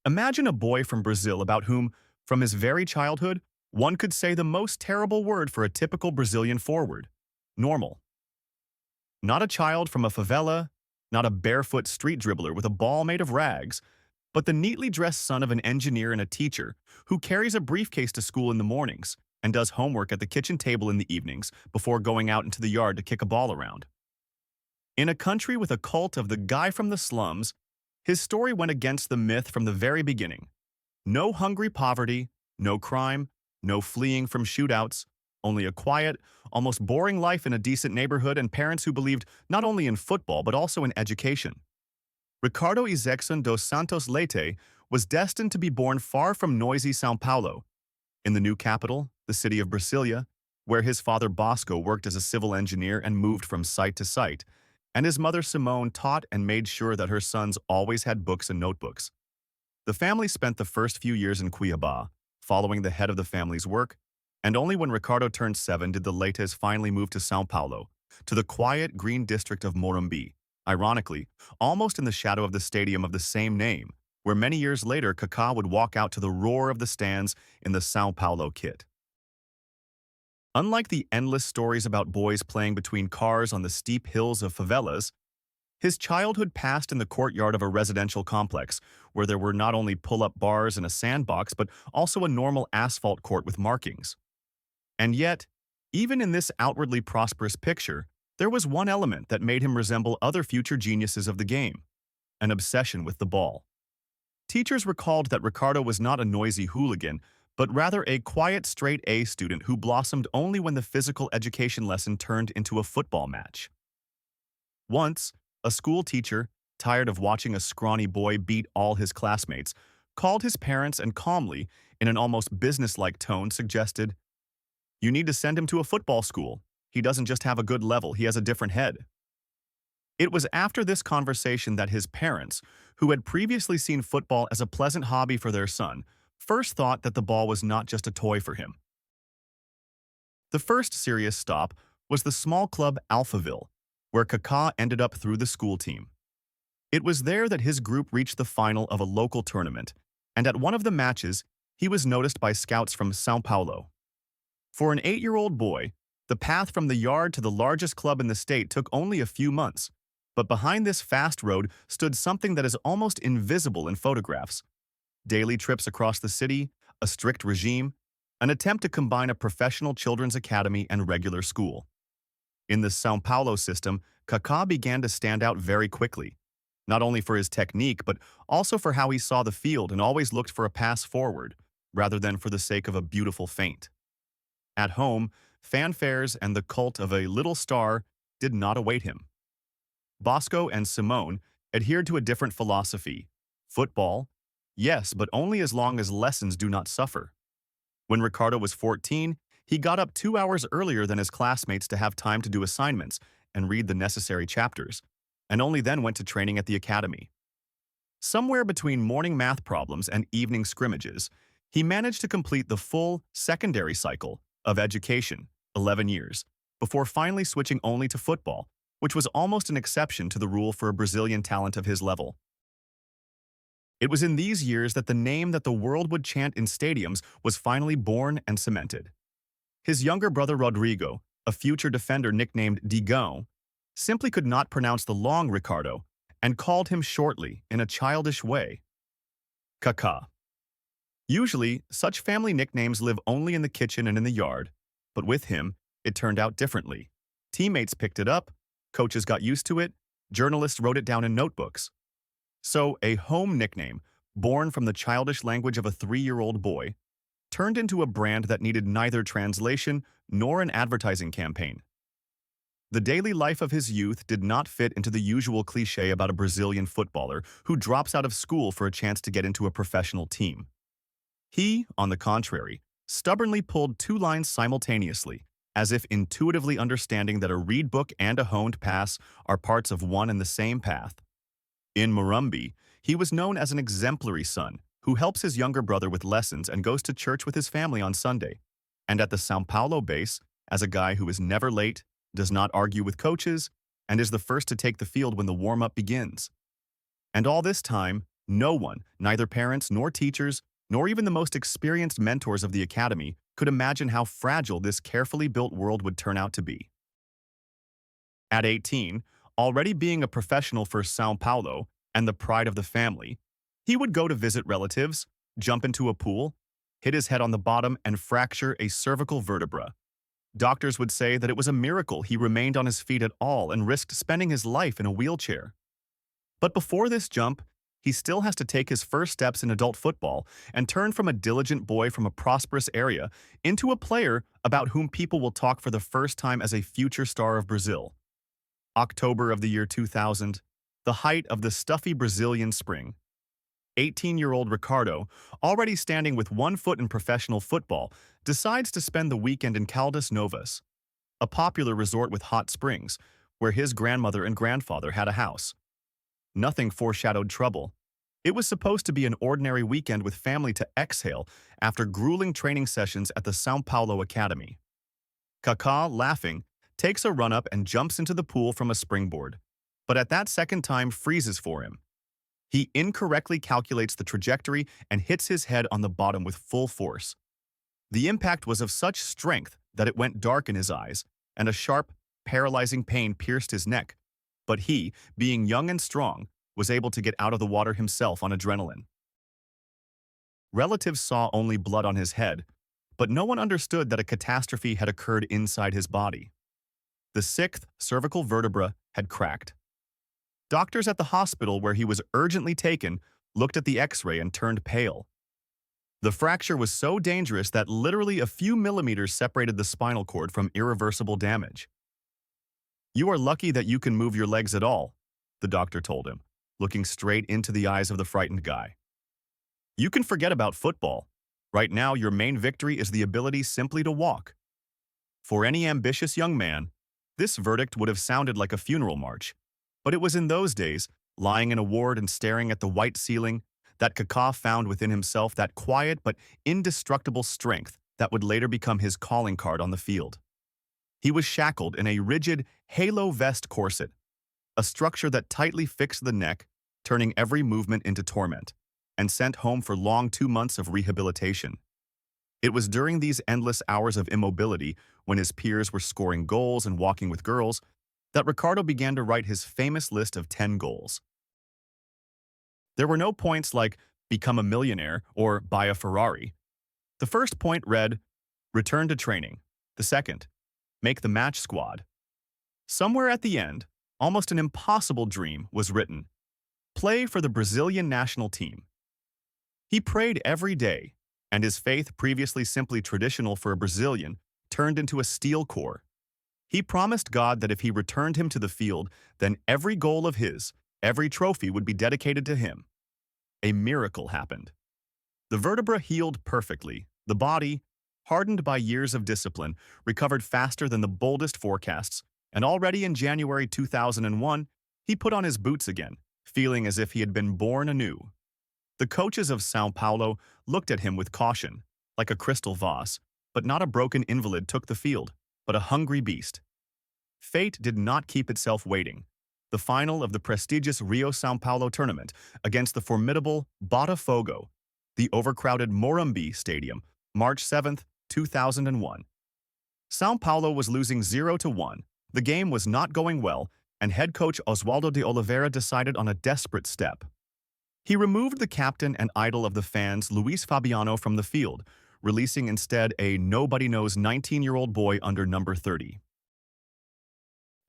Imagine a boy from Brazil about whom, from his very childhood, one could say the most terrible word for a typical Brazilian forward: normal. Not a child from a favela, not a barefoot street dribbler with a ball made of rags, but the neatly dressed son of an engineer and a teacher who carries a briefcase to school in the mornings and does homework at the kitchen table in the evenings before going out into the yard to kick a ball around. In a country with a cult of the guy from the slums, his story went against the myth from the very beginning. No hungry poverty, no crime, no fleeing from shootouts, only a quiet, almost boring life in a decent neighborhood and parents who believed not only in football but also in education. Ricardo Izecson dos Santos Leite was destined to be born far from noisy Sao Paulo, in the new capital, the city of Brasilia, where his father Bosco worked as a civil engineer and moved from site to site, and his mother Simone taught and made sure that her sons always had books and notebooks. The family spent the first few years in Cuiabá, following the head of the family's work, and only when Ricardo turned 7 did the Leites finally move to Sao Paulo, to the quiet green district of Morumbi, ironically, almost in the shadow of the stadium of the same name, where many years later Kaka would walk out to the roar of the stands in the Sao Paulo kit. Unlike the endless stories about boys playing between cars on the steep hills of favelas, his childhood passed in the courtyard of a residential complex, where there were not only pull-up bars and a sandbox, but also a normal asphalt court with markings. And yet, even in this outwardly prosperous picture, there was one element that made him resemble other future geniuses of the game: an obsession with the ball. Teachers recalled that Ricardo was not a noisy hooligan, but rather a quiet straight-A student who blossomed only when the physical education lesson turned into a football match. Once, a school teacher, tired of watching a scrawny boy beat all his classmates, called his parents and calmly, in an almost businesslike tone, suggested, "You need to send him to a football school. He doesn't just have a good level, he has a different head." It was after this conversation that his parents, who had previously seen football as a pleasant hobby for their son, first thought that the ball was not just a toy for him. The first serious stop was the small club Alphaville, where Kaka ended up through the school team. It was there that his group reached the final of a local tournament, and at one of the matches, he was noticed by scouts from Sao Paulo. For an 8-year-old boy, the path from the yard to the largest club in the state took only a few months, but behind this fast road stood something that is almost invisible in photographs: daily trips across the city, a strict regime, an attempt to combine a professional children's academy and regular school. In the Sao Paulo system, Kaka began to stand out very quickly, not only for his technique but also for how he saw the field and always looked for a pass forward, rather than for the sake of a beautiful feint. At home, fanfares and the cult of a little star did not await him. Bosco and Simone adhered to a different philosophy: football, yes, but only as long as lessons do not suffer. When Ricardo was 14, he got up 2 hours earlier than his classmates to have time to do assignments and read the necessary chapters, and only then went to training at the academy. Somewhere between morning math problems and evening scrimmages, he managed to complete the full secondary cycle of education, 11 years, before finally switching only to football, which was almost an exception to the rule for a Brazilian talent of his level. It was in these years that the name that the world would chant in stadiums was finally born and cemented. His younger brother Rodrigo, a future defender nicknamed Digão, simply could not pronounce the long Ricardo and called him shortly, in a childish way, Kaka. Usually, such family nicknames live only in the kitchen and in the yard, but with him, it turned out differently. Teammates picked it up, coaches got used to it, journalists wrote it down in notebooks. So, a home nickname, born from the childish language of a 3-year-old boy, turned into a brand that needed neither translation nor an advertising campaign. The daily life of his youth did not fit into the usual cliché about a Brazilian footballer who drops out of school for a chance to get into a professional team. He, on the contrary, stubbornly pulled 2 lines simultaneously, as if intuitively understanding that a read book and a honed pass are parts of one and the same path. In Morumbi, he was known as an exemplary son who helps his younger brother with lessons and goes to church with his family on Sunday, and at the Sao Paulo base, as a guy who is never late, does not argue with coaches, and is the first to take the field when the warm-up begins. And all this time, No one, neither parents nor teachers, nor even the most experienced mentors of the academy, could imagine how fragile this carefully built world would turn out to be. At 18, already being a professional for Sao Paulo and the pride of the family, he would go to visit relatives, jump into a pool, hit his head on the bottom, and fracture a cervical vertebra. Doctors would say that it was a miracle he remained on his feet at all and risked spending his life in a wheelchair. But before this jump, he still has to take his first steps in adult football and turn from a diligent boy from a prosperous area into a player about whom people will talk for the first time as a future star of Brazil. October of the year 2000, the height of the stuffy Brazilian spring. 18-year-old Ricardo, already standing with one foot in professional football, decides to spend the weekend in Caldas Novas, a popular resort with hot springs, where his grandmother and grandfather had a house. Nothing foreshadowed trouble. It was supposed to be an ordinary weekend with family to exhale after grueling training sessions at the Sao Paulo Academy. Kaka, laughing, takes a run-up and jumps into the pool from a springboard, but at that second time freezes for him. He incorrectly calculates the trajectory and hits his head on the bottom with full force. The impact was of such strength that it went dark in his eyes, and a sharp, paralyzing pain pierced his neck. But he, being young and strong, was able to get out of the water himself on adrenaline. Relatives saw only blood on his head, but no one understood that a catastrophe had occurred inside his body. The sixth cervical vertebra had cracked. Doctors at the hospital where he was urgently taken looked at the X-ray and turned pale. The fracture was so dangerous that literally a few millimeters separated the spinal cord from irreversible damage. "You are lucky that you can move your legs at all," the doctor told him, looking straight into the eyes of the frightened guy. "You can forget about football. Right now, your main victory is the ability simply to walk." For any ambitious young man, this verdict would have sounded like a funeral march. But it was in those days, lying in a ward and staring at the white ceiling, that Kaka found within himself that quiet but indestructible strength that would later become his calling card on the field. He was shackled in a rigid halo vest corset, a structure that tightly fixed the neck, turning every movement into torment, and sent home for long 2 months of rehabilitation. It was during these endless hours of immobility, when his peers were scoring goals and walking with girls, that Ricardo began to write his famous list of 10 goals. There were no points like become a millionaire or buy a Ferrari. The first point read, return to training. The second, make the match squad. Somewhere at the end, almost an impossible dream was written, play for the Brazilian national team. He prayed every day, and his faith, previously simply traditional for a Brazilian, turned into a steel core. He promised God that if he returned him to the field, then every goal of his, every trophy would be dedicated to him. A miracle happened. The vertebra healed perfectly. The body, hardened by years of discipline, recovered faster than the boldest forecasts, and already in January 2001, he put on his boots again, feeling as if he had been born anew. The coaches of Sao Paulo looked at him with caution, like a crystal vase, but not a broken invalid took the field, but a hungry beast. Fate did not keep itself waiting. The final of the prestigious Rio-Sao Paulo tournament against the formidable Botafogo, the overcrowded Morumbi Stadium, March 7, 2001. Sao Paulo was losing 0-1. The game was not going well, and head coach Oswaldo de Oliveira decided on a desperate step. He removed the captain and idol of the fans, Luis Fabiano, from the field, releasing instead a nobody-knows 19-year-old boy under number 30.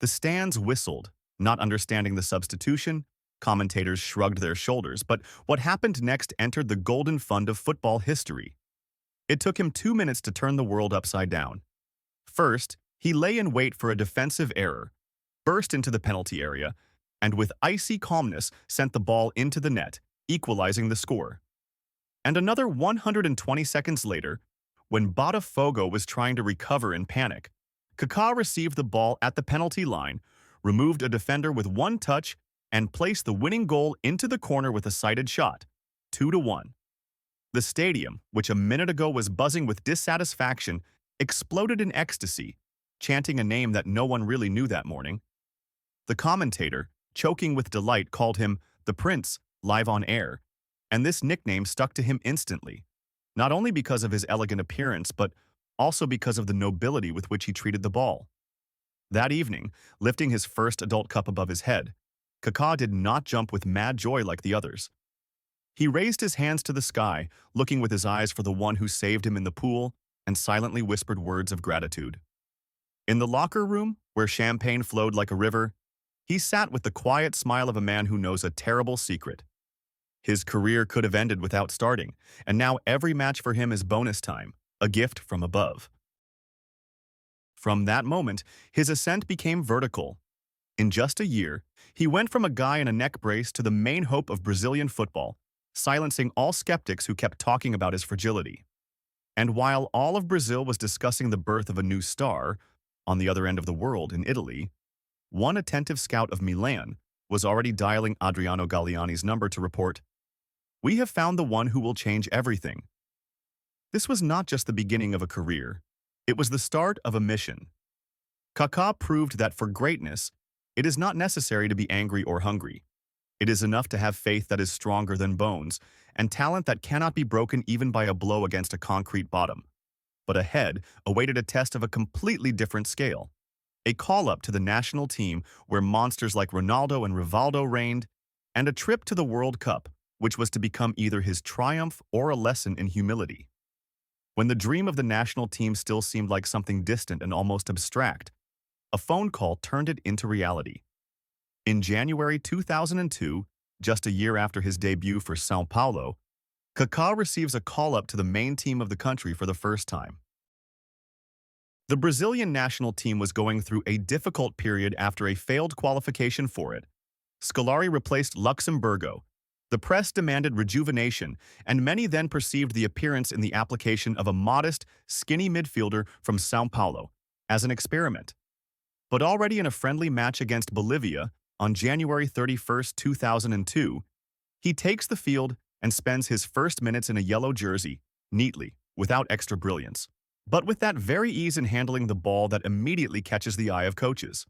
The stands whistled, not understanding the substitution. Commentators shrugged their shoulders, but what happened next entered the golden fund of football history. It took him 2 minutes to turn the world upside down. First, he lay in wait for a defensive error, burst into the penalty area, and with icy calmness sent the ball into the net, equalizing the score. And another 120 seconds later, when Botafogo was trying to recover in panic, Kaka received the ball at the penalty line, removed a defender with one touch, and placed the winning goal into the corner with a sighted shot, 2-1. The stadium, which a minute ago was buzzing with dissatisfaction, exploded in ecstasy, chanting a name that no one really knew that morning. The commentator, choking with delight, called him the Prince live on air, and this nickname stuck to him instantly, not only because of his elegant appearance, but also because of the nobility with which he treated the ball. That evening, lifting his first adult cup above his head, Kaka did not jump with mad joy like the others. He raised his hands to the sky, looking with his eyes for the one who saved him in the pool, and silently whispered words of gratitude. In the locker room, where champagne flowed like a river, he sat with the quiet smile of a man who knows a terrible secret. His career could have ended without starting, and now every match for him is bonus time, a gift from above. From that moment, his ascent became vertical. In just a year, he went from a guy in a neck brace to the main hope of Brazilian football, silencing all skeptics who kept talking about his fragility. And while all of Brazil was discussing the birth of a new star, on the other end of the world in Italy, one attentive scout of Milan was already dialing Adriano Galliani's number to report, "We have found the one who will change everything." This was not just the beginning of a career. It was the start of a mission. Kaka proved that for greatness, it is not necessary to be angry or hungry. It is enough to have faith that is stronger than bones, and talent that cannot be broken even by a blow against a concrete bottom. But ahead awaited a test of a completely different scale. A call-up to the national team where monsters like Ronaldo and Rivaldo reigned, and a trip to the World Cup, which was to become either his triumph or a lesson in humility. When the dream of the national team still seemed like something distant and almost abstract, a phone call turned it into reality. In January 2002, just a year after his debut for Sao Paulo, Kaka receives a call-up to the main team of the country for the first time. The Brazilian national team was going through a difficult period after a failed qualification for it. Scolari replaced Luxemburgo. The press demanded rejuvenation, and many then perceived the appearance in the application of a modest, skinny midfielder from Sao Paulo as an experiment. But already in a friendly match against Bolivia on January 31, 2002, he takes the field and spends his first minutes in a yellow jersey, neatly, without extra brilliance, but with that very ease in handling the ball that immediately catches the eye of coaches.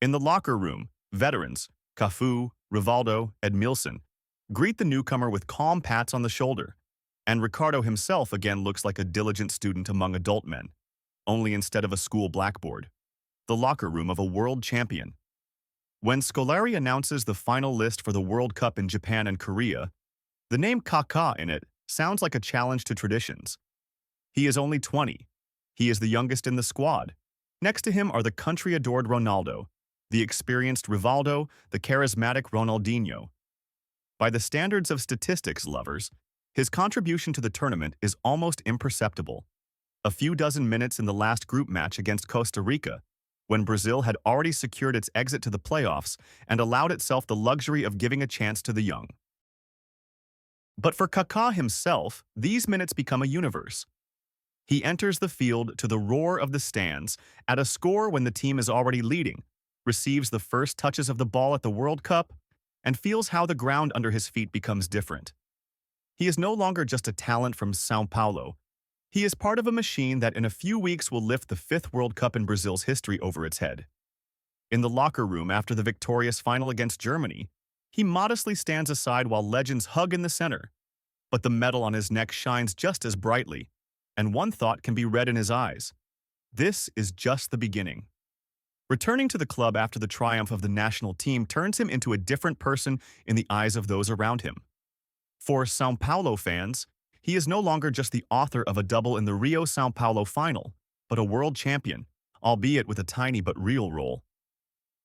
In the locker room, veterans, Cafu, Rivaldo, Edmilson, greet the newcomer with calm pats on the shoulder, and Ricardo himself again looks like a diligent student among adult men, only instead of a school blackboard, the locker room of a world champion. When Scolari announces the final list for the World Cup in Japan and Korea, the name Kaka in it sounds like a challenge to traditions. He is only 20. He is the youngest in the squad. Next to him are the country-adored Ronaldo, the experienced Rivaldo, the charismatic Ronaldinho. By the standards of statistics lovers, his contribution to the tournament is almost imperceptible. A few dozen minutes in the last group match against Costa Rica, when Brazil had already secured its exit to the playoffs and allowed itself the luxury of giving a chance to the young. But for Kaka himself, these minutes become a universe. He enters the field to the roar of the stands, at a score when the team is already leading, receives the first touches of the ball at the World Cup, and feels how the ground under his feet becomes different. He is no longer just a talent from Sao Paulo. He is part of a machine that in a few weeks will lift the 5th World Cup in Brazil's history over its head. In the locker room after the victorious final against Germany, he modestly stands aside while legends hug in the center. But the medal on his neck shines just as brightly, and one thought can be read in his eyes. This is just the beginning. Returning to the club after the triumph of the national team turns him into a different person in the eyes of those around him. For Sao Paulo fans, he is no longer just the author of a double in the Rio-Sao Paulo final, but a world champion, albeit with a tiny but real role.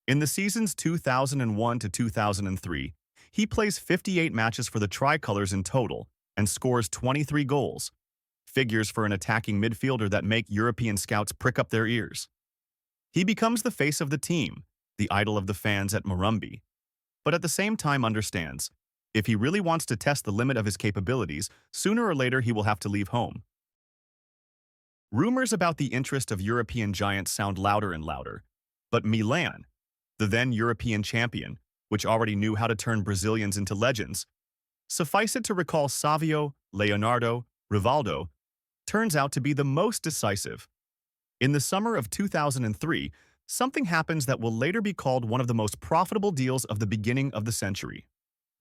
In the seasons 2001 to 2003, he plays 58 matches for the Tricolors in total and scores 23 goals, figures for an attacking midfielder that make European scouts prick up their ears. He becomes the face of the team, the idol of the fans at Morumbi, but at the same time understands, if he really wants to test the limit of his capabilities, sooner or later he will have to leave home. Rumors about the interest of European giants sound louder and louder, but Milan, the then European champion, which already knew how to turn Brazilians into legends, suffice it to recall Savio, Leonardo, Rivaldo, turns out to be the most decisive. In the summer of 2003, something happens that will later be called one of the most profitable deals of the beginning of the century.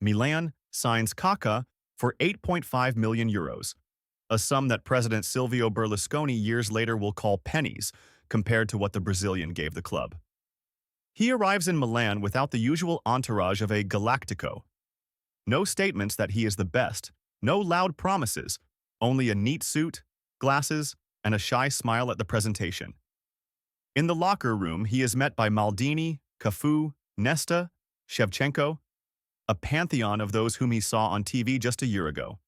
Milan signs Kaka for 8.5 million euros, a sum that President Silvio Berlusconi years later will call pennies compared to what the Brazilian gave the club. He arrives in Milan without the usual entourage of a Galactico. No statements that he is the best, no loud promises, only a neat suit, glasses, and a shy smile at the presentation. In the locker room, he is met by Maldini, Cafu, Nesta, Shevchenko, a pantheon of those whom he saw on TV just a year ago.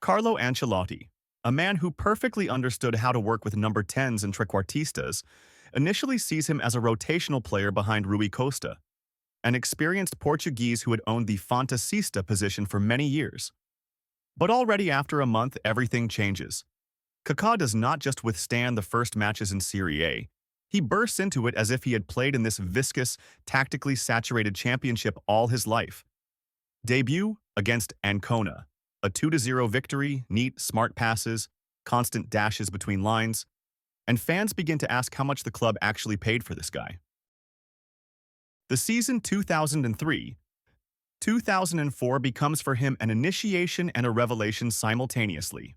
Carlo Ancelotti, a man who perfectly understood how to work with number 10s and trequartistas, initially sees him as a rotational player behind Rui Costa, an experienced Portuguese who had owned the fantasista position for many years. But already after a month, everything changes. Kaka does not just withstand the first matches in Serie A, he bursts into it as if he had played in this viscous, tactically saturated championship all his life. Debut against Ancona, a 2-0 victory, neat, smart passes, constant dashes between lines, and fans begin to ask how much the club actually paid for this guy. The season 2003-2004 becomes for him an initiation and a revelation simultaneously.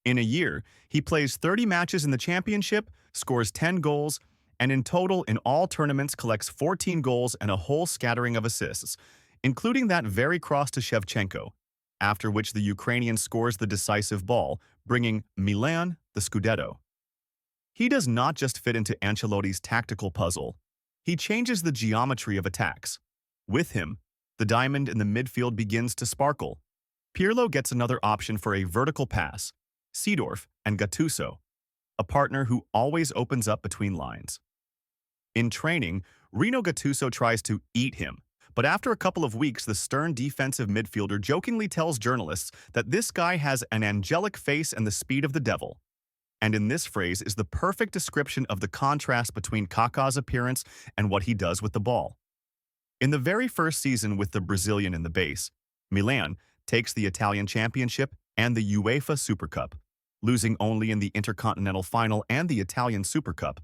In a year, he plays 30 matches in the championship, scores 10 goals, and in total in all tournaments collects 14 goals and a whole scattering of assists, including that very cross to Shevchenko, after which the Ukrainian scores the decisive ball, bringing Milan the Scudetto. He does not just fit into Ancelotti's tactical puzzle, he changes the geometry of attacks. With him, the diamond in the midfield begins to sparkle. Pirlo gets another option for a vertical pass, Seedorf and Gattuso, a partner who always opens up between lines. In training, Rino Gattuso tries to eat him, but after a couple of weeks, the stern defensive midfielder jokingly tells journalists that this guy has an angelic face and the speed of the devil. And in this phrase is the perfect description of the contrast between Kaka's appearance and what he does with the ball. In the very first season with the Brazilian in the base, Milan takes the Italian Championship and the UEFA Super Cup, losing only in the Intercontinental Final and the Italian Super Cup,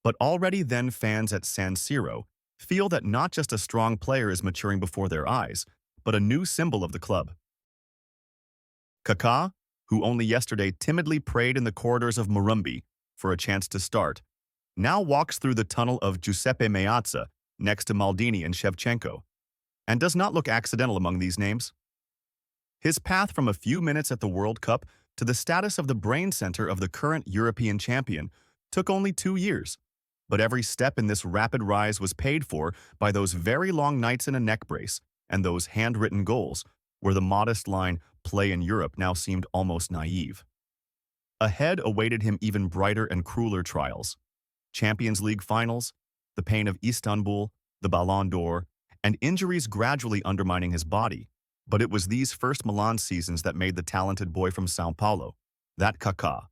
but already then fans at San Siro feel that not just a strong player is maturing before their eyes, but a new symbol of the club. Kaka, who only yesterday timidly prayed in the corridors of Morumbi for a chance to start, now walks through the tunnel of Giuseppe Meazza next to Maldini and Shevchenko, and does not look accidental among these names. His path from a few minutes at the World Cup to the status of the brain center of the current European champion took only 2 years, but every step in this rapid rise was paid for by those very long nights in a neck brace and those handwritten goals where the modest line, "Play in Europe," now seemed almost naive. Ahead awaited him even brighter and crueler trials. Champions League finals, the pain of Istanbul, the Ballon d'Or, and injuries gradually undermining his body. But it was these first Milan seasons that made the talented boy from Sao Paulo, that Kaka,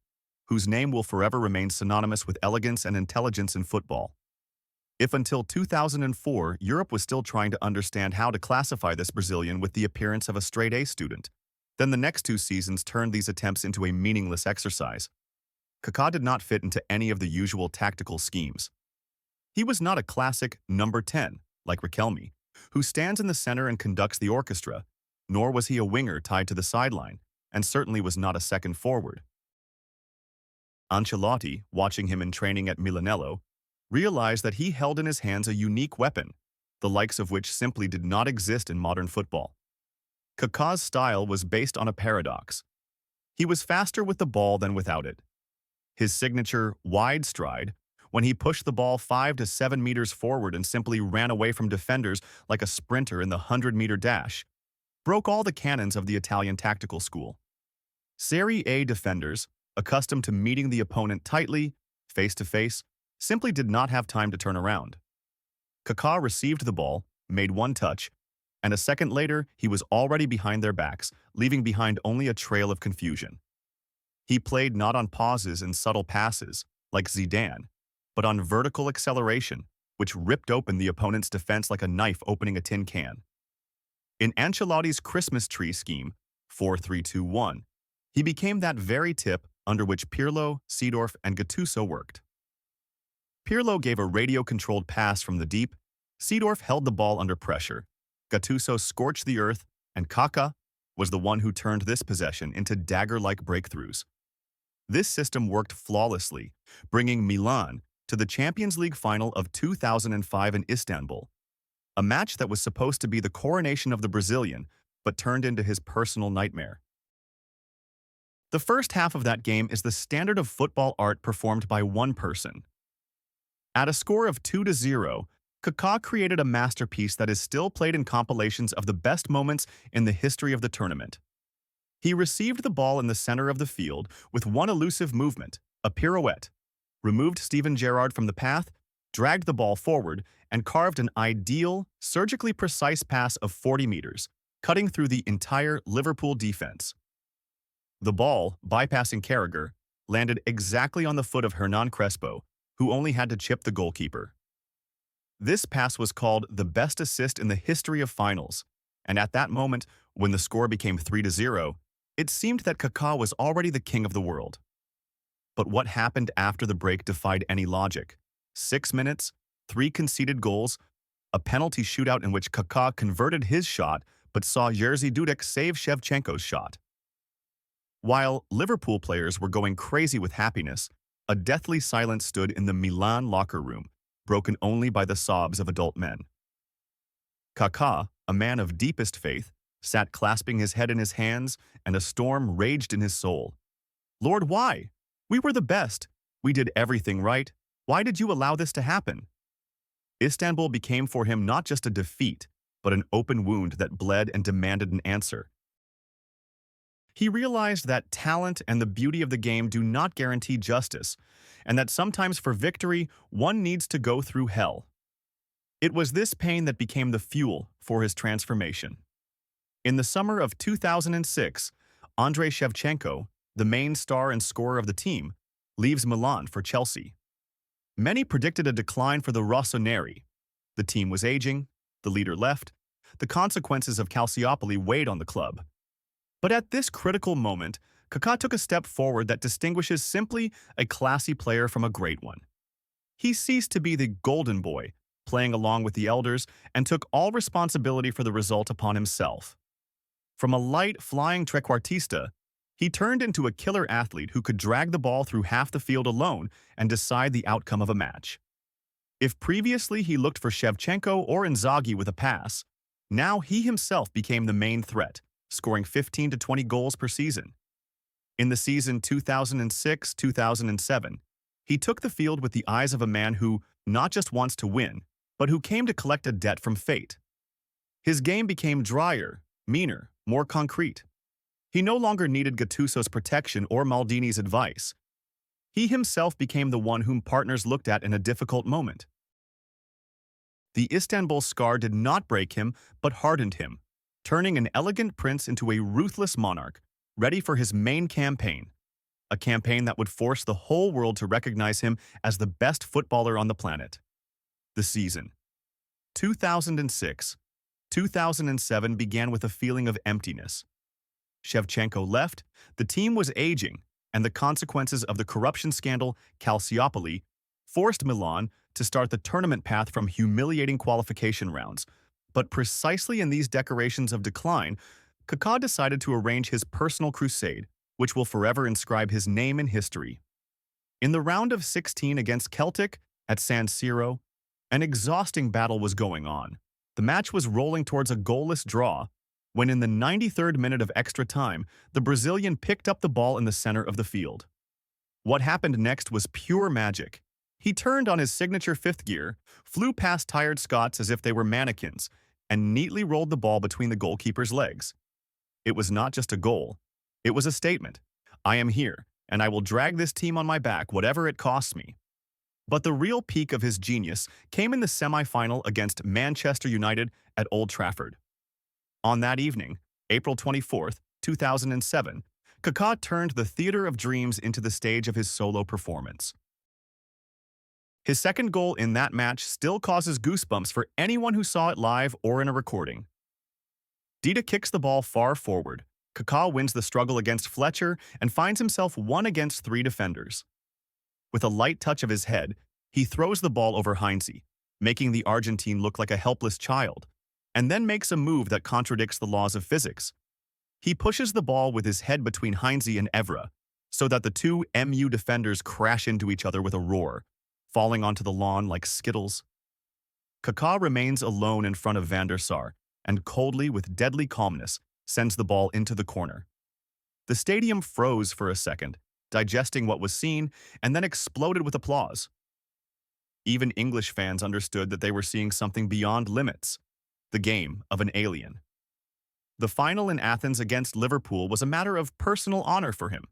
whose name will forever remain synonymous with elegance and intelligence in football. If until 2004, Europe was still trying to understand how to classify this Brazilian with the appearance of a straight-A student, then the next 2 seasons turned these attempts into a meaningless exercise. Kaka did not fit into any of the usual tactical schemes. He was not a classic number 10, like Riquelme, who stands in the center and conducts the orchestra, nor was he a winger tied to the sideline, and certainly was not a second forward. Ancelotti, watching him in training at Milanello, realized that he held in his hands a unique weapon, the likes of which simply did not exist in modern football. Kaka's style was based on a paradox. He was faster with the ball than without it. His signature wide stride, when he pushed the ball 5 to 7 meters forward and simply ran away from defenders like a sprinter in the 100-meter dash, broke all the canons of the Italian tactical school. Serie A defenders, accustomed to meeting the opponent tightly, face-to-face, simply did not have time to turn around. Kaka received the ball, made one touch, and a second later he was already behind their backs, leaving behind only a trail of confusion. He played not on pauses and subtle passes, like Zidane, but on vertical acceleration, which ripped open the opponent's defense like a knife opening a tin can. In Ancelotti's Christmas tree scheme, 4-3-2-1, he became that very tip under which Pirlo, Seedorf, and Gattuso worked. Pirlo gave a radio-controlled pass from the deep, Seedorf held the ball under pressure, Gattuso scorched the earth, and Kaka, was the one who turned this possession into dagger-like breakthroughs. This system worked flawlessly, bringing Milan to the Champions League final of 2005 in Istanbul, a match that was supposed to be the coronation of the Brazilian, but turned into his personal nightmare. The first half of that game is the standard of football art performed by one person. At a score of 2-0, Kaka created a masterpiece that is still played in compilations of the best moments in the history of the tournament. He received the ball in the center of the field with one elusive movement, a pirouette, removed Steven Gerrard from the path, dragged the ball forward, and carved an ideal, surgically precise pass of 40 meters, cutting through the entire Liverpool defense. The ball, bypassing Carragher, landed exactly on the foot of Hernan Crespo, who only had to chip the goalkeeper. This pass was called the best assist in the history of finals, and at that moment, when the score became 3-0, it seemed that Kaka was already the king of the world. But what happened after the break defied any logic. 6 minutes, 3 conceded goals, a penalty shootout in which Kaka converted his shot but saw Jerzy Dudek save Shevchenko's shot. While Liverpool players were going crazy with happiness, a deathly silence stood in the Milan locker room, broken only by the sobs of adult men. Kaka, a man of deepest faith, sat clasping his head in his hands, and a storm raged in his soul. "Lord, why? We were the best. We did everything right. Why did you allow this to happen?" Istanbul became for him not just a defeat, but an open wound that bled and demanded an answer. He realized that talent and the beauty of the game do not guarantee justice, and that sometimes for victory, one needs to go through hell. It was this pain that became the fuel for his transformation. In the summer of 2006, Andrei Shevchenko, the main star and scorer of the team, leaves Milan for Chelsea. Many predicted a decline for the rossoneri. The team was aging, the leader left, the consequences of Calciopoli weighed on the club. But at this critical moment, Kaka took a step forward that distinguishes simply a classy player from a great one. He ceased to be the golden boy, playing along with the elders, and took all responsibility for the result upon himself. From a light, flying trequartista, he turned into a killer athlete who could drag the ball through half the field alone and decide the outcome of a match. If previously he looked for Shevchenko or Inzaghi with a pass, now he himself became the main threat, scoring 15 to 20 goals per season. In the season 2006-2007, he took the field with the eyes of a man who not just wants to win, but who came to collect a debt from fate. His game became drier, meaner, more concrete. He no longer needed Gattuso's protection or Maldini's advice. He himself became the one whom partners looked at in a difficult moment. The Istanbul scar did not break him, but hardened him, turning an elegant prince into a ruthless monarch, ready for his main campaign, a campaign that would force the whole world to recognize him as the best footballer on the planet. The season 2006-2007 began with a feeling of emptiness. Shevchenko left, the team was aging, and the consequences of the corruption scandal Calciopoli forced Milan to start the tournament path from humiliating qualification rounds. But precisely in these decorations of decline, Kaka decided to arrange his personal crusade, which will forever inscribe his name in history. In the round of 16 against Celtic at San Siro, an exhausting battle was going on. The match was rolling towards a goalless draw, when in the 93rd minute of extra time, the Brazilian picked up the ball in the center of the field. What happened next was pure magic. He turned on his signature fifth gear, flew past tired Scots as if they were mannequins, and neatly rolled the ball between the goalkeeper's legs. It was not just a goal. It was a statement. I am here, and I will drag this team on my back, whatever it costs me. But the real peak of his genius came in the semi-final against Manchester United at Old Trafford. On that evening, April 24th, 2007, Kaka turned the theater of dreams into the stage of his solo performance. His second goal in that match still causes goosebumps for anyone who saw it live or in a recording. Dida kicks the ball far forward. Kaka wins the struggle against Fletcher and finds himself 1 against 3 defenders. With a light touch of his head, he throws the ball over Heinze, making the Argentine look like a helpless child, and then makes a move that contradicts the laws of physics. He pushes the ball with his head between Heinze and Evra, so that the two MU defenders crash into each other with a roar, falling onto the lawn like skittles. Kaka remains alone in front of Van der Sar, and coldly, with deadly calmness, sends the ball into the corner. The stadium froze for a second, digesting what was seen, and then exploded with applause. Even English fans understood that they were seeing something beyond limits, the game of an alien. The final in Athens against Liverpool was a matter of personal honor for him,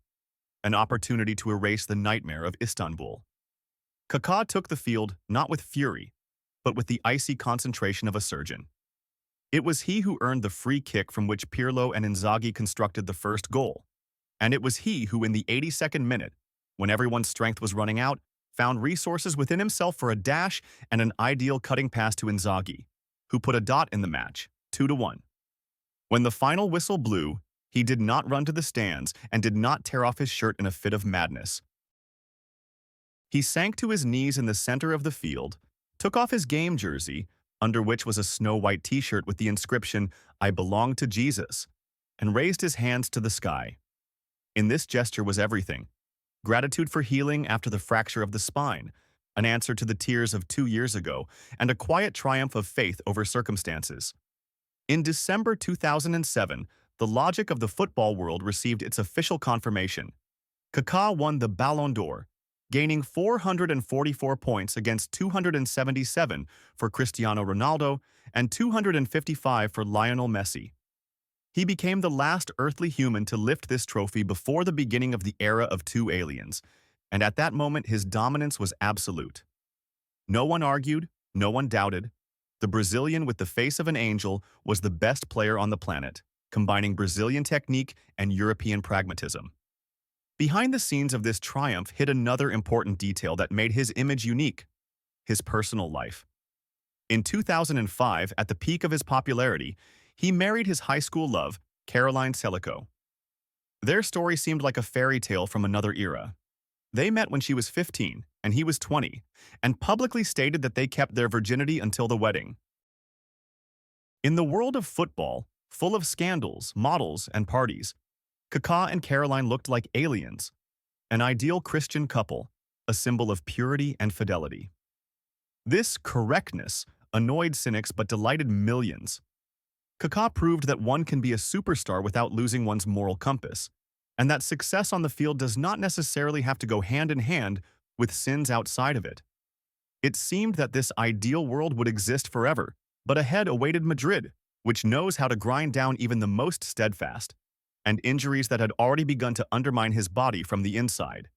an opportunity to erase the nightmare of Istanbul. Kaka took the field not with fury, but with the icy concentration of a surgeon. It was he who earned the free kick from which Pirlo and Inzaghi constructed the first goal. And it was he who, in the 82nd minute, when everyone's strength was running out, found resources within himself for a dash and an ideal cutting pass to Inzaghi, who put a dot in the match, 2-1. When the final whistle blew, he did not run to the stands and did not tear off his shirt in a fit of madness. He sank to his knees in the center of the field, took off his game jersey, under which was a snow-white t-shirt with the inscription, "I belong to Jesus," and raised his hands to the sky. In this gesture was everything: gratitude for healing after the fracture of the spine, an answer to the tears of 2 years ago, and a quiet triumph of faith over circumstances. In December 2007, the logic of the football world received its official confirmation. Kaka won the Ballon d'Or, gaining 444 points against 277 for Cristiano Ronaldo and 255 for Lionel Messi. He became the last earthly human to lift this trophy before the beginning of the era of two aliens, and at that moment his dominance was absolute. No one argued, no one doubted. The Brazilian with the face of an angel was the best player on the planet, combining Brazilian technique and European pragmatism. Behind the scenes of this triumph hid another important detail that made his image unique: his personal life. In 2005, at the peak of his popularity, he married his high school love, Caroline Selico. Their story seemed like a fairy tale from another era. They met when she was 15 and he was 20, and publicly stated that they kept their virginity until the wedding. In the world of football, full of scandals, models, and parties, Kaka and Caroline looked like aliens, an ideal Christian couple, a symbol of purity and fidelity. This correctness annoyed cynics but delighted millions. Kaka proved that one can be a superstar without losing one's moral compass, and that success on the field does not necessarily have to go hand in hand with sins outside of it. It seemed that this ideal world would exist forever, but ahead awaited Madrid, which knows how to grind down even the most steadfast, and injuries that had already begun to undermine his body from the inside.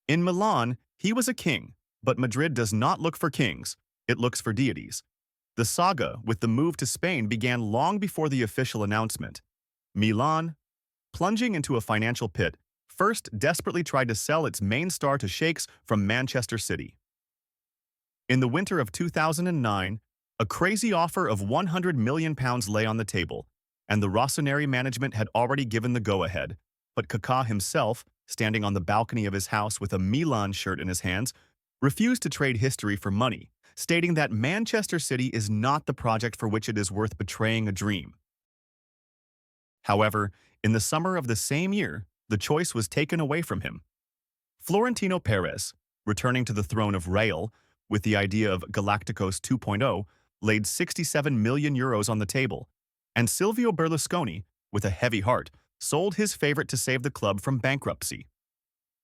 In Milan, he was a king, but Madrid does not look for kings, it looks for deities. The saga with the move to Spain began long before the official announcement. Milan, plunging into a financial pit, first desperately tried to sell its main star to sheikhs from Manchester City. In the winter of 2009, a crazy offer of £100 million lay on the table, and the Rossoneri management had already given the go-ahead, but Kaka himself, standing on the balcony of his house with a Milan shirt in his hands, refused to trade history for money, stating that Manchester City is not the project for which it is worth betraying a dream. However, in the summer of the same year, the choice was taken away from him. Florentino Perez, returning to the throne of Real with the idea of Galacticos 2.0, laid €67 million on the table, and Silvio Berlusconi, with a heavy heart, sold his favorite to save the club from bankruptcy.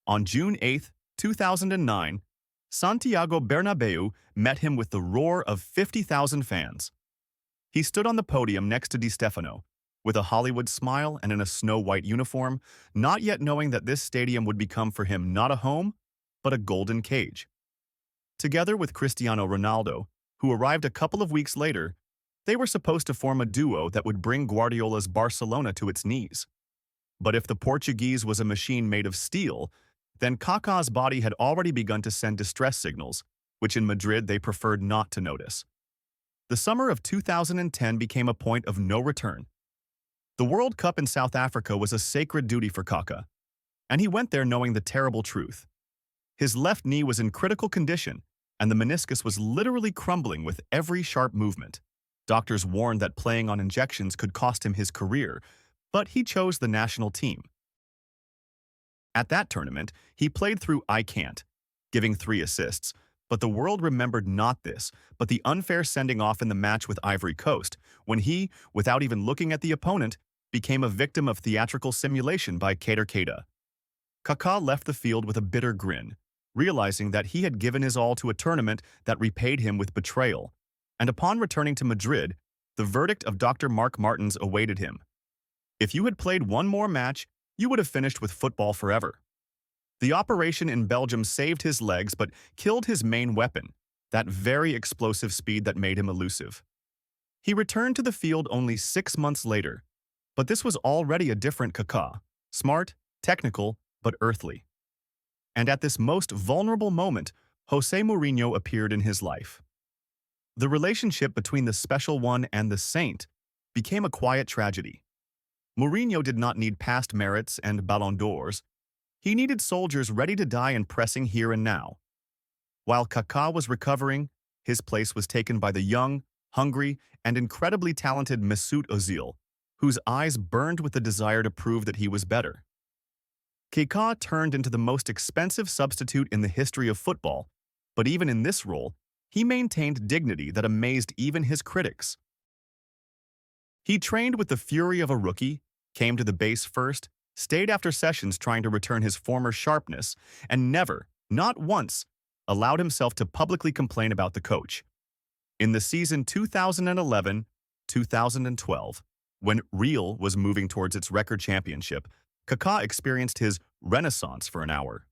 On June 8, 2009, Santiago Bernabeu met him with the roar of 50,000 fans. He stood on the podium next to Di Stefano, with a Hollywood smile and in a snow-white uniform, not yet knowing that this stadium would become for him not a home, but a golden cage. Together with Cristiano Ronaldo, who arrived a couple of weeks later, they were supposed to form a duo that would bring Guardiola's Barcelona to its knees. But if the Portuguese was a machine made of steel, then Kaka's body had already begun to send distress signals, which in Madrid they preferred not to notice. The summer of 2010 became a point of no return. The World Cup in South Africa was a sacred duty for Kaka, and he went there knowing the terrible truth. His left knee was in critical condition, and the meniscus was literally crumbling with every sharp movement. Doctors warned that playing on injections could cost him his career, but he chose the national team. At that tournament, he played through I can't, giving 3 assists, but the world remembered not this, but the unfair sending off in the match with Ivory Coast, when he, without even looking at the opponent, became a victim of theatrical simulation by Kader Keita. Kaka left the field with a bitter grin, realizing that he had given his all to a tournament that repaid him with betrayal, and upon returning to Madrid, the verdict of Dr. Mark Martins awaited him. If you had played one more match, you would have finished with football forever. The operation in Belgium saved his legs but killed his main weapon, that very explosive speed that made him elusive. He returned to the field only 6 months later, but this was already a different Kaka, smart, technical, but earthly. And at this most vulnerable moment, Jose Mourinho appeared in his life. The relationship between the special one and the saint became a quiet tragedy. Mourinho did not need past merits and Ballon d'Ors. He needed soldiers ready to die and pressing here and now. While Kaka was recovering, his place was taken by the young, hungry, and incredibly talented Mesut Ozil, whose eyes burned with the desire to prove that he was better. Kaka turned into the most expensive substitute in the history of football, but even in this role, he maintained dignity that amazed even his critics. He trained with the fury of a rookie, came to the base first, stayed after sessions trying to return his former sharpness, and never, not once, allowed himself to publicly complain about the coach. In the season 2011-2012, when Real was moving towards its record championship, Kaka experienced his renaissance for an hour.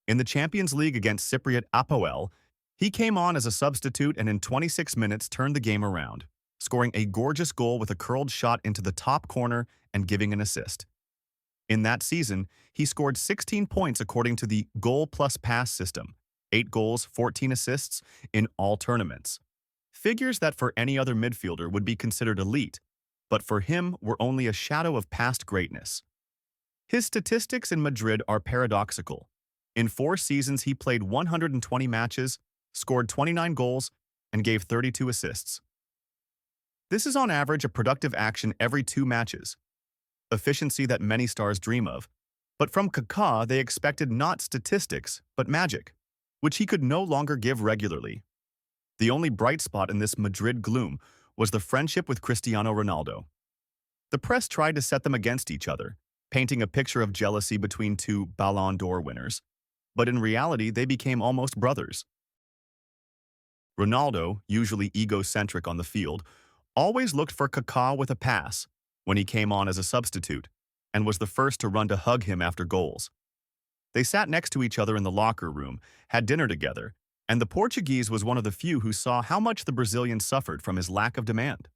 In the Champions League against Cypriot Apoel, he came on as a substitute and in 26 minutes turned the game around, scoring a gorgeous goal with a curled shot into the top corner and giving an assist. In that season, he scored 16 points according to the goal plus pass system, 8 goals, 14 assists in all tournaments. Figures that for any other midfielder would be considered elite, but for him were only a shadow of past greatness. His statistics in Madrid are paradoxical. In 4 seasons, he played 120 matches, scored 29 goals, and gave 32 assists. This is on average a productive action every 2 matches, efficiency that many stars dream of. But from Kaka, they expected not statistics, but magic, which he could no longer give regularly. The only bright spot in this Madrid gloom was the friendship with Cristiano Ronaldo. The press tried to set them against each other, painting a picture of jealousy between 2 Ballon d'Or winners, but in reality they became almost brothers. Ronaldo, usually egocentric on the field, always looked for Kaka with a pass when he came on as a substitute, and was the first to run to hug him after goals. They sat next to each other in the locker room, had dinner together, and the Portuguese was one of the few who saw how much the Brazilian suffered from his lack of demand.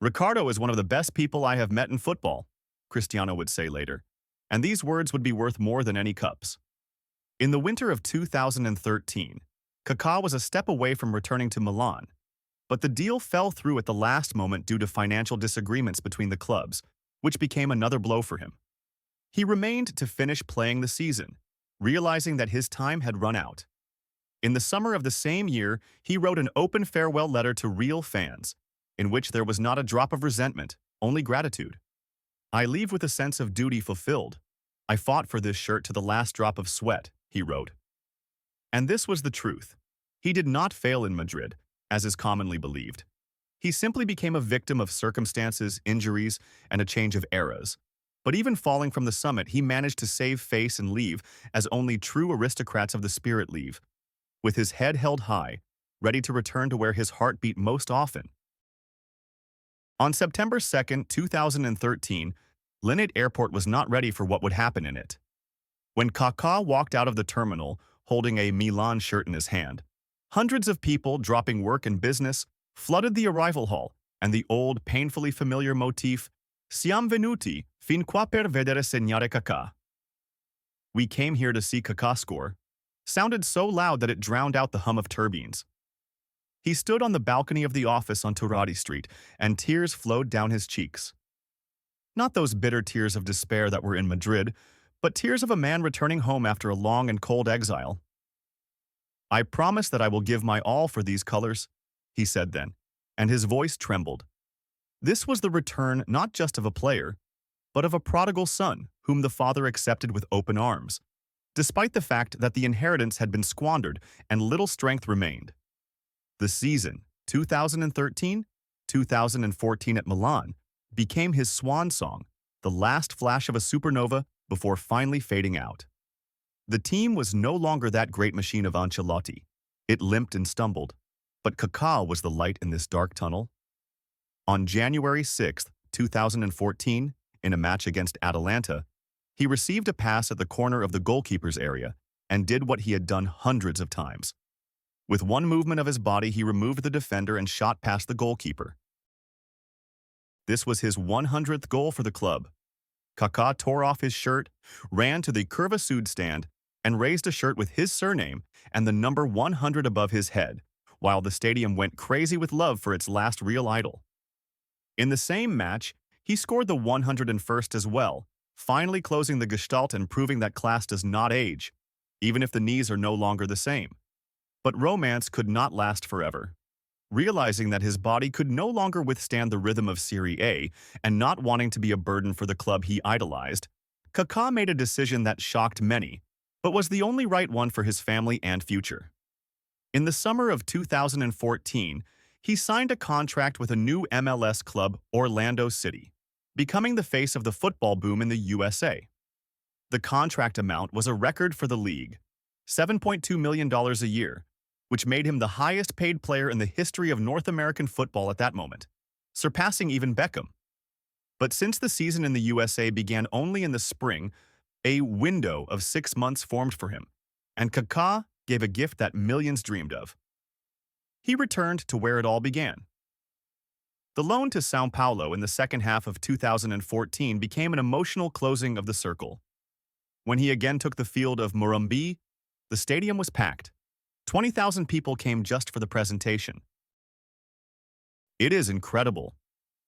"Ricardo is one of the best people I have met in football," Cristiano would say later, and these words would be worth more than any cups. In the winter of 2013, Kaka was a step away from returning to Milan, but the deal fell through at the last moment due to financial disagreements between the clubs, which became another blow for him. He remained to finish playing the season, realizing that his time had run out. In the summer of the same year, he wrote an open farewell letter to Real fans, in which there was not a drop of resentment, only gratitude. "I leave with a sense of duty fulfilled. I fought for this shirt to the last drop of sweat," he wrote. And this was the truth. He did not fail in Madrid, as is commonly believed. He simply became a victim of circumstances, injuries, and a change of eras. But even falling from the summit, he managed to save face and leave as only true aristocrats of the spirit leave, with his head held high, ready to return to where his heart beat most often. On September 2, 2013, Leite Airport was not ready for what would happen in it. When Kaka walked out of the terminal, holding a Milan shirt in his hand, hundreds of people, dropping work and business, flooded the arrival hall, and the old, painfully familiar motif, "Siamo venuti fin qua per vedere Signore Kaka." "We came here to see Kaka score," sounded so loud that it drowned out the hum of turbines. He stood on the balcony of the office on Turati Street, and tears flowed down his cheeks. Not those bitter tears of despair that were in Madrid, but tears of a man returning home after a long and cold exile. "I promise that I will give my all for these colors," he said then, and his voice trembled. This was the return not just of a player, but of a prodigal son whom the father accepted with open arms, despite the fact that the inheritance had been squandered and little strength remained. The season, 2013-2014 at Milan, became his swan song, the last flash of a supernova before finally fading out. The team was no longer that great machine of Ancelotti. It limped and stumbled, but Kaka was the light in this dark tunnel. On January 6, 2014, in a match against Atalanta, he received a pass at the corner of the goalkeeper's area and did what he had done hundreds of times. With one movement of his body, he removed the defender and shot past the goalkeeper. This was his 100th goal for the club. Kaka tore off his shirt, ran to the Curva Sud stand, and raised a shirt with his surname and the number 100 above his head, while the stadium went crazy with love for its last real idol. In the same match, he scored the 101st as well, finally closing the gestalt and proving that class does not age, even if the knees are no longer the same. But romance could not last forever. Realizing that his body could no longer withstand the rhythm of Serie A and not wanting to be a burden for the club he idolized, Kaka made a decision that shocked many, but was the only right one for his family and future. In the summer of 2014, he signed a contract with a new MLS club, Orlando City, becoming the face of the football boom in the USA. The contract amount was a record for the league, $7.2 million a year, which made him the highest-paid player in the history of North American football at that moment, surpassing even Beckham. But since the season in the USA began only in the spring, a window of 6 months formed for him, and Kaka gave a gift that millions dreamed of. He returned to where it all began. The loan to Sao Paulo in the second half of 2014 became an emotional closing of the circle. When he again took the field of Morumbi, the stadium was packed. 20,000 people came just for the presentation. It is incredible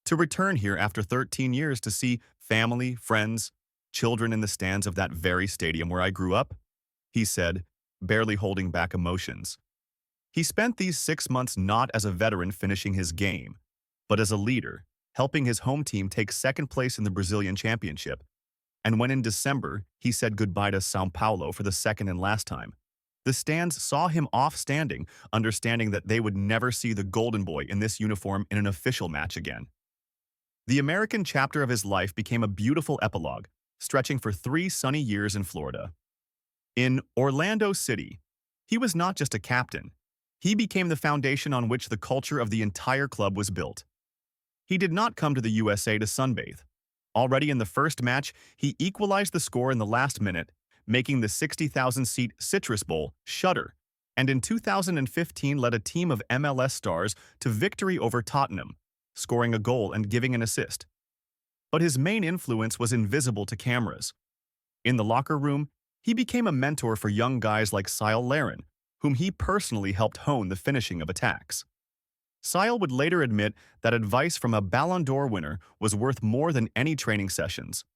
to return here after 13 years to see family, friends, children in the stands of that very stadium where I grew up, he said, barely holding back emotions. He spent these 6 months not as a veteran finishing his game, but as a leader, helping his home team take second place in the Brazilian Championship. And when in December he said goodbye to Sao Paulo for the second and last time, the stands saw him off standing, understanding that they would never see the Golden Boy in this uniform in an official match again. The American chapter of his life became a beautiful epilogue, stretching for 3 sunny years in Florida. In Orlando City, he was not just a captain. He became the foundation on which the culture of the entire club was built. He did not come to the USA to sunbathe. Already in the first match, he equalized the score in the last minute, making the 60,000-seat Citrus Bowl shudder, and in 2015 led a team of MLS stars to victory over Tottenham, scoring a goal and giving an assist. But his main influence was invisible to cameras. In the locker room, he became a mentor for young guys like Sile Larin, whom he personally helped hone the finishing of attacks. Sile would later admit that advice from a Ballon d'Or winner was worth more than any training sessions.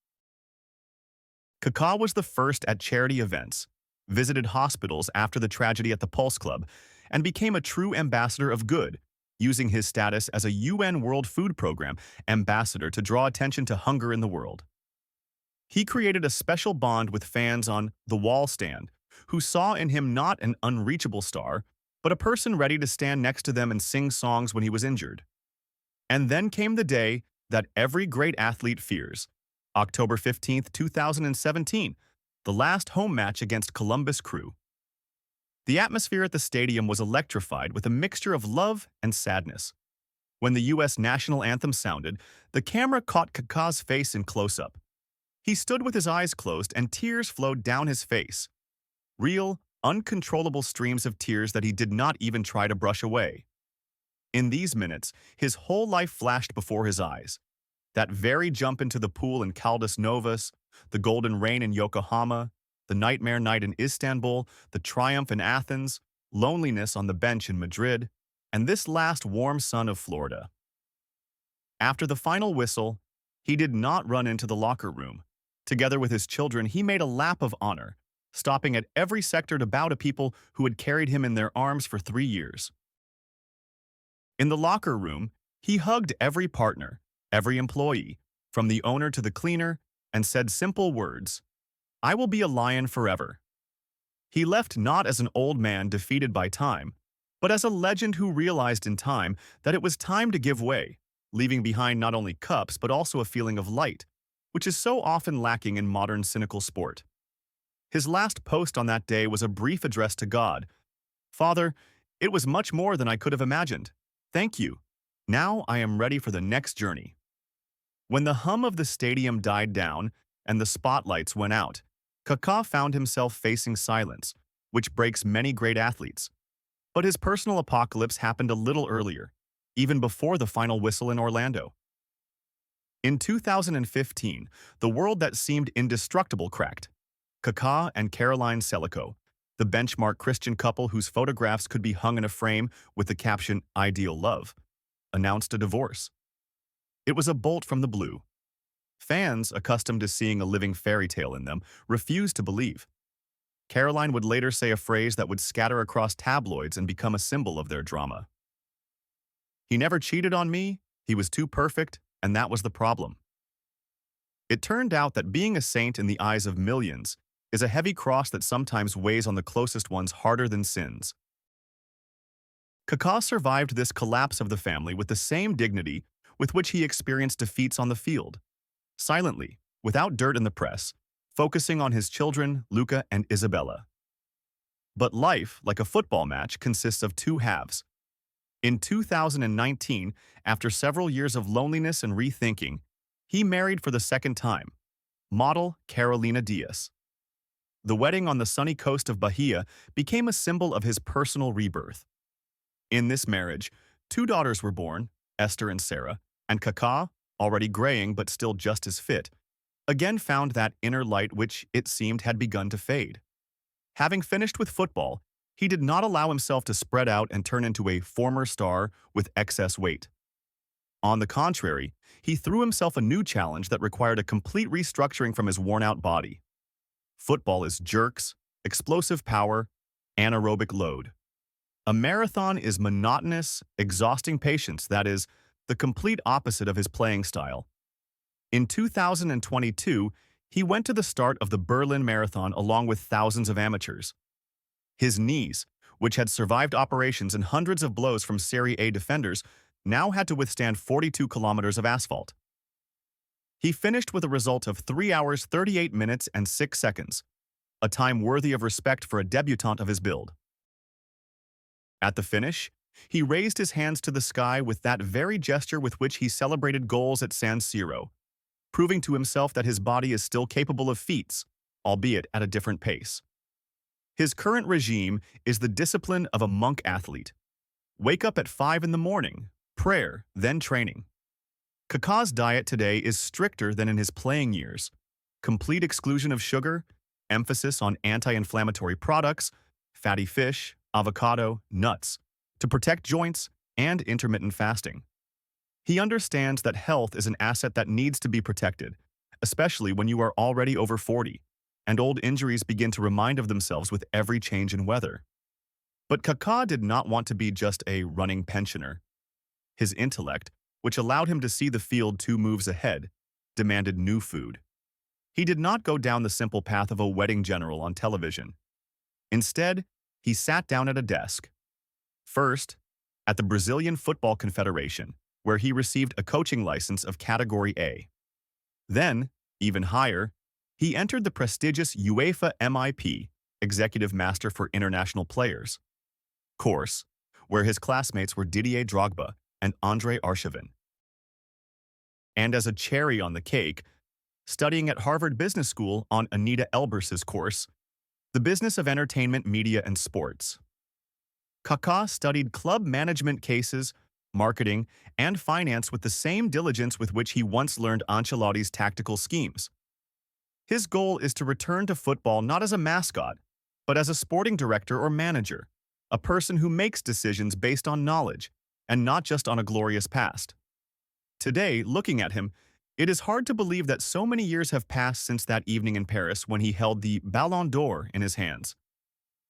Kaka was the first at charity events, visited hospitals after the tragedy at the Pulse Club, and became a true ambassador of good, using his status as a UN World Food Program ambassador to draw attention to hunger in the world. He created a special bond with fans on the wall stand, who saw in him not an unreachable star, but a person ready to stand next to them and sing songs when he was injured. And then came the day that every great athlete fears, October 15, 2017, the last home match against Columbus Crew. The atmosphere at the stadium was electrified with a mixture of love and sadness. When the U.S. national anthem sounded, the camera caught Kaka's face in close-up. He stood with his eyes closed and tears flowed down his face. Real, uncontrollable streams of tears that he did not even try to brush away. In these minutes, his whole life flashed before his eyes. That very jump into the pool in Caldas Novas, the golden rain in Yokohama, the nightmare night in Istanbul, the triumph in Athens, loneliness on the bench in Madrid, and this last warm sun of Florida. After the final whistle, he did not run into the locker room. Together with his children, he made a lap of honor, stopping at every sector to bow to people who had carried him in their arms for 3 years. In the locker room, he hugged every partner, every employee, from the owner to the cleaner, and said simple words, "I will be a lion forever." He left not as an old man defeated by time, but as a legend who realized in time that it was time to give way, leaving behind not only cups but also a feeling of light, which is so often lacking in modern cynical sport. His last post on that day was a brief address to God. "Father, it was much more than I could have imagined. Thank you. Now I am ready for the next journey." When the hum of the stadium died down and the spotlights went out, Kaka found himself facing silence, which breaks many great athletes. But his personal apocalypse happened a little earlier, even before the final whistle in Orlando. In 2015, the world that seemed indestructible cracked. Kaka and Caroline Selico, the benchmark Christian couple whose photographs could be hung in a frame with the caption "Ideal Love," announced a divorce. It was a bolt from the blue. Fans, accustomed to seeing a living fairy tale in them, refused to believe. Caroline would later say a phrase that would scatter across tabloids and become a symbol of their drama. "He never cheated on me, he was too perfect, and that was the problem." It turned out that being a saint in the eyes of millions is a heavy cross that sometimes weighs on the closest ones harder than sins. Kaka survived this collapse of the family with the same dignity with which he experienced defeats on the field. Silently, without dirt in the press, focusing on his children, Luca and Isabella. But life, like a football match, consists of two halves. In 2019, after several years of loneliness and rethinking, he married for the second time, model Carolina Diaz. The wedding on the sunny coast of Bahia became a symbol of his personal rebirth. In this marriage, two daughters were born, Esther and Sarah, and Kaka, already graying but still just as fit, again found that inner light which, it seemed, had begun to fade. Having finished with football, he did not allow himself to spread out and turn into a former star with excess weight. On the contrary, he threw himself a new challenge that required a complete restructuring from his worn-out body. Football is jerks, explosive power, anaerobic load. A marathon is monotonous, exhausting patience that is, the complete opposite of his playing style. In 2022, he went to the start of the Berlin Marathon along with thousands of amateurs. His knees, which had survived operations and hundreds of blows from Serie A defenders, now had to withstand 42 kilometers of asphalt. He finished with a result of 3 hours 38 minutes and 6 seconds, a time worthy of respect for a debutant of his build. At the finish, he raised his hands to the sky with that very gesture with which he celebrated goals at San Siro, proving to himself that his body is still capable of feats, albeit at a different pace. His current regime is the discipline of a monk athlete. Wake up at 5 in the morning, prayer, then training. Kaka's diet today is stricter than in his playing years. Complete exclusion of sugar, emphasis on anti-inflammatory products, fatty fish, avocado, nuts, to protect joints, and intermittent fasting. He understands that health is an asset that needs to be protected, especially when you are already over 40, and old injuries begin to remind of themselves with every change in weather. But Kaka did not want to be just a running pensioner. His intellect, which allowed him to see the field 2 moves ahead, demanded new food. He did not go down the simple path of a wedding general on television. Instead, he sat down at a desk. First, at the Brazilian Football Confederation, where he received a coaching license of Category A. Then, even higher, he entered the prestigious UEFA MIP, Executive Master for International Players, course, where his classmates were Didier Drogba and André Arshavin. And as a cherry on the cake, studying at Harvard Business School on Anita Elbers's course, The Business of Entertainment, Media, and Sports. Kaka studied club management cases, marketing, and finance with the same diligence with which he once learned Ancelotti's tactical schemes. His goal is to return to football not as a mascot, but as a sporting director or manager, a person who makes decisions based on knowledge, and not just on a glorious past. Today, looking at him, it is hard to believe that so many years have passed since that evening in Paris when he held the Ballon d'Or in his hands.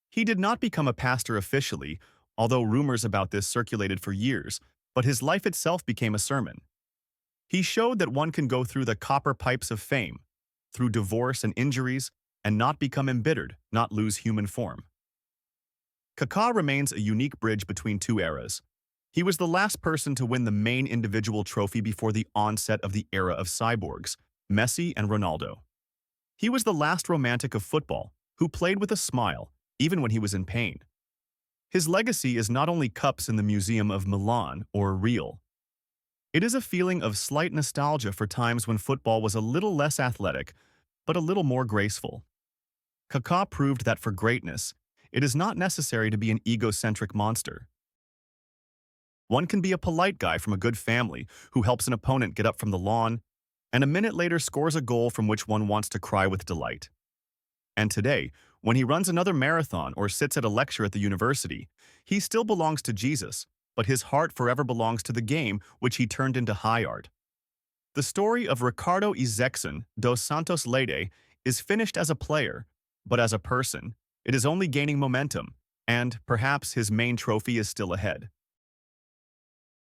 He did not become a pastor officially, although rumors about this circulated for years, but his life itself became a sermon. He showed that one can go through the copper pipes of fame, through divorce and injuries, and not become embittered, not lose human form. Kaka remains a unique bridge between two eras. He was the last person to win the main individual trophy before the onset of the era of cyborgs, Messi and Ronaldo. He was the last romantic of football, who played with a smile, even when he was in pain. His legacy is not only cups in the Museum of Milan or Rio. It is a feeling of slight nostalgia for times when football was a little less athletic, but a little more graceful. Kaka proved that for greatness, it is not necessary to be an egocentric monster. One can be a polite guy from a good family who helps an opponent get up from the lawn, and a minute later scores a goal from which one wants to cry with delight. And today, when he runs another marathon or sits at a lecture at the university, he still belongs to Jesus, but his heart forever belongs to the game which he turned into high art. The story of Ricardo Izecson dos Santos Leite is finished as a player, but as a person, it is only gaining momentum, and perhaps his main trophy is still ahead.